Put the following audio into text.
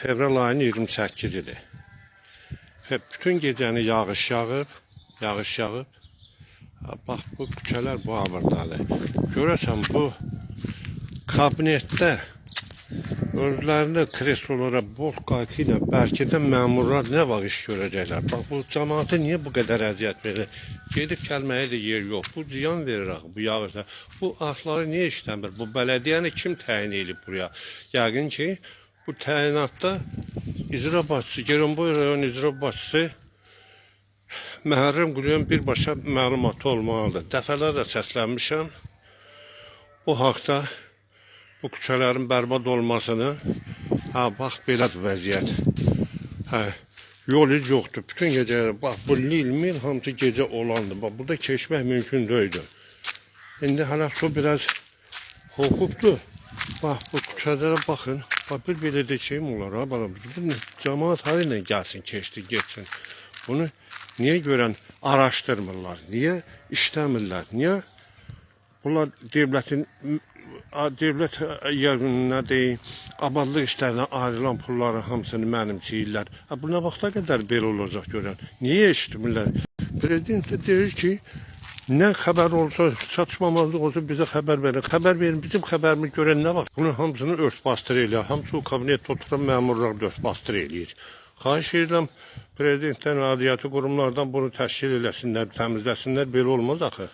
Fevral ayının 28-idir. Bütün gecəni yağış yağıb. Bax, bu küçələr bu avırdadır. Görəsən, bu kabinetdə özlərində kreslolara bol qaykı ilə bəlkə də məmurlar nə var iş görəcəklər. Bax, bu cəmaatı niyə bu qədər əziyyət verir? Gedib gəlməyə də yer yox. Bu ziyan verir axı, bu yağışda. Bu atları niyə işləmir? Bu bələdiyyəni kim təyin edib buraya? Yəqin ki, bu təyinatda icra başçısı, Geronboy rayon icra başçısı Məhərrəm Quliyan birbaşa məlumatı olmalıdır. Dəfələrlə səslənmişəm. Bu haqda bu küçələrin bərbad olmasını, bax, belədir vəziyyət. Yol heç yoxdur. Bütün gecələr, bax, bu mil hamısı gecə olandır. Bax, burada keçmək mümkün deyildir. İndi hələ su biraz hopubdur. Bax, bu küçələrə baxın. Bax, bir belə də şeyim olar. Bu cəmaat hali ilə gəlsin, geçsin. Bunu niyə görən araşdırmırlar? Niyə işləmirlər? Niyə bunlar devlət nə deyim, abadlıq işlərinə ayrılan pulların hamısını mənimsəyirlər? Bu nə vaxta qədər belə olacaq görən? Niyə eşitmirlər? Prezident də deyir ki, nə xəbər olsa, çatışmamazlıq olsa bizə xəbər verin. Xəbər verin, bizim xəbərimi görən nə var? Bunun hamısını örtbastır eləyir. Hamısı o kabinetdə oturan məmurlar örtbastır eləyir. Xahiş edirəm, prezidentdən, aidiyyatı qurumlardan bunu təşkil eləsinlər, təmizləsinlər, belə olmaz axı.